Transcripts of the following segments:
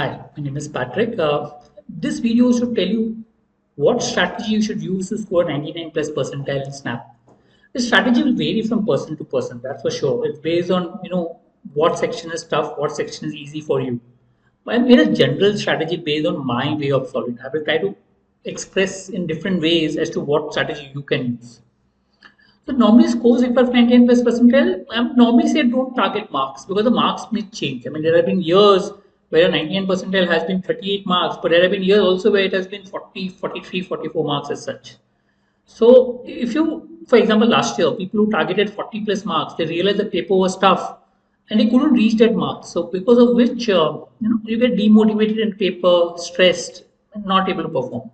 Hi, my name is Patrick. This video should tell you what strategy you should use to score 99 plus percentile in SNAP. The strategy will vary from person to person, that's for sure. It's based on what section is tough, what section is easy for you. But I made a general strategy based on my way of solving. I will try to express in different ways as to what strategy you can use. So normally scores equal to 99 plus percentile. I normally say don't target marks because the marks may change. I mean, there have been years where a 99 percentile has been 38 marks, but there have been years also where it has been 40, 43, 44 marks as such. So if you, for example, last year, people who targeted 40 plus marks, they realized the paper was tough and they couldn't reach that mark. So because of which, you get demotivated in paper, stressed, and not able to perform.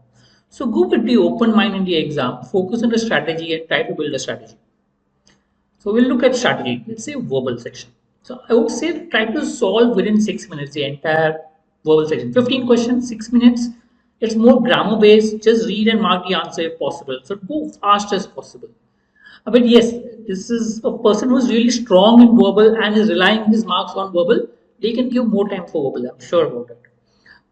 So go with the open mind in the exam, focus on the strategy and try to build a strategy. So we'll look at strategy. Let's say verbal section. So I would say try to solve within 6 minutes the entire verbal section. 15 questions, 6 minutes. It's more grammar based. Just read and mark the answer if possible. So go fast as possible. But yes, this is a person who's really strong in verbal and is relying his marks on verbal. They can give more time for verbal. I'm sure about it.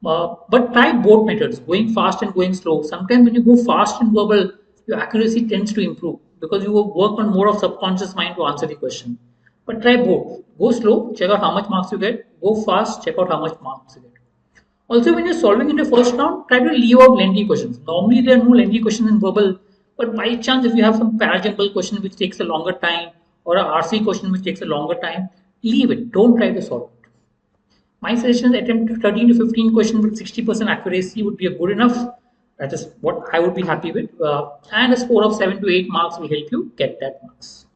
But try both methods, going fast and going slow. Sometimes when you go fast in verbal, your accuracy tends to improve because you will work on more of subconscious mind to answer the question. But try both. Go slow, check out how much marks you get. Go fast, check out how much marks you get. Also, when you're solving in the first round, try to leave out lengthy questions. Normally, there are no lengthy questions in verbal, but by chance, if you have some parajumble question which takes a longer time or a RC question which takes a longer time, leave it. Don't try to solve it. My suggestion is attempt 13 to 15 questions with 60% accuracy would be a good enough. That is what I would be happy with. And a score of 7 to 8 marks will help you get that marks.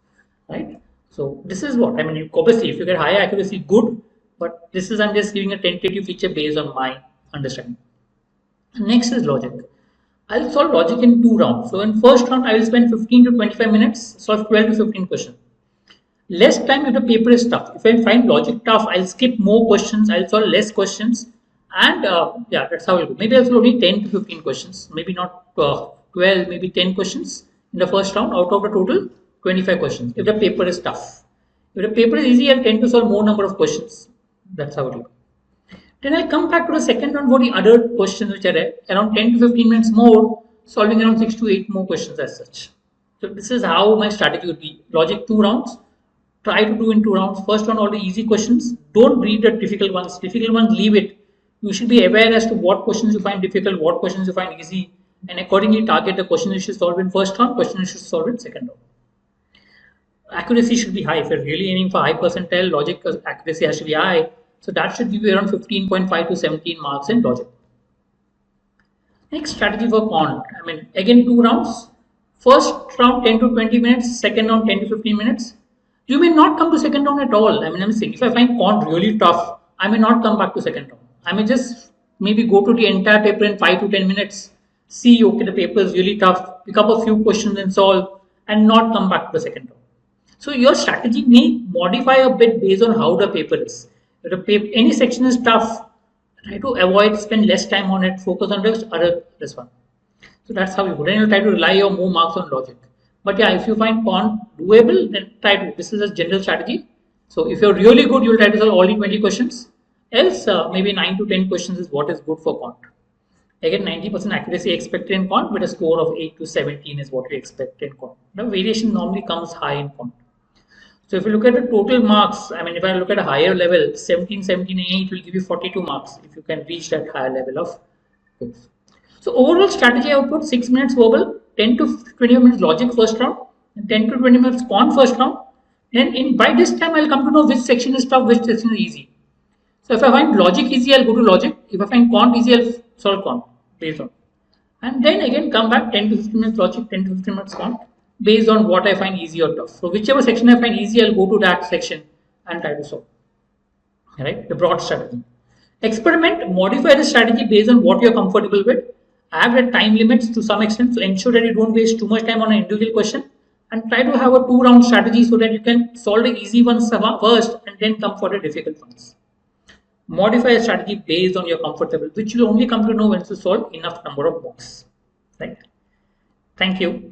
Right? So this is what, I mean, obviously if you get higher accuracy, good. But this is, I'm just giving a tentative feature based on my understanding. Next is logic. I'll solve logic in 2 rounds. So in first round, I will spend 15 to 25 minutes, solve 12 to 15 questions. Less time if the paper is tough. If I find logic tough, I'll skip more questions, I'll solve less questions. And yeah, that's how I'll go. Maybe I'll solve only 10 to 15 questions, maybe not 12, maybe 10 questions in the first round out of the total 25 questions if the paper is tough. If the paper is easy, I'll tend to solve more number of questions. That's how it will go. Then I'll come back to the second round for the other questions which are there, around 10 to 15 minutes more, solving around 6 to 8 more questions as such. So this is how my strategy would be. Logic 2 rounds. Try to do in 2 rounds. First round, all the easy questions. Don't read the difficult ones. Difficult ones, leave it. You should be aware as to what questions you find difficult, what questions you find easy, and accordingly target the questions you should solve in first round, questions you should solve in second round. Accuracy should be high. If you're really aiming for high percentile, logic accuracy has to be high. So that should give you around 15.5 to 17 marks in logic. Next strategy for quant. I mean, again 2 rounds. First round 10 to 20 minutes, second round 10 to 15 minutes. You may not come to second round at all. I mean, I'm saying if I find quant really tough, I may not come back to second round. I may just maybe go to the entire paper in 5 to 10 minutes, see, okay, the paper is really tough, pick up a few questions and solve, and not come back to the second round. So your strategy may modify a bit based on how the paper is. If the paper, any section is tough, try to avoid, spend less time on it, focus on this one. So that's how you would. Then you'll try to rely on more marks on logic. But yeah, if you find quant doable, then try to. This is a general strategy. So if you're really good, you'll try to solve only 20 questions. Else, maybe 9 to 10 questions is what is good for quant. Again, 90% accuracy expected in quant, but a score of 8 to 17 is what we expect in quant. The variation normally comes high in quant. So if you look at the total marks, I mean, if I look at a higher level, 17, 17, 8 will give you 42 marks if you can reach that higher level of quiz. So overall strategy, I would put 6 minutes verbal, 10 to 20 minutes logic first round, and 10 to 20 minutes quant first round. Then by this time, I'll come to know which section is tough, which section is easy. So if I find logic easy, I'll go to logic. If I find quant easy, I'll solve quant based on. And then again, come back 10 to 15 minutes logic, 10 to 15 minutes quant based on what I find easy or tough. So whichever section I find easy, I'll go to that section and try to solve. All right, the broad strategy. Experiment, modify the strategy based on what you're comfortable with. Have the time limits to some extent, so ensure that you don't waste too much time on an individual question, and try to have a 2-round strategy so that you can solve the easy ones first and then come for the difficult ones. Modify a strategy based on your comfortable, which you'll only come to know once you solve enough number of blocks. Right? Thank you.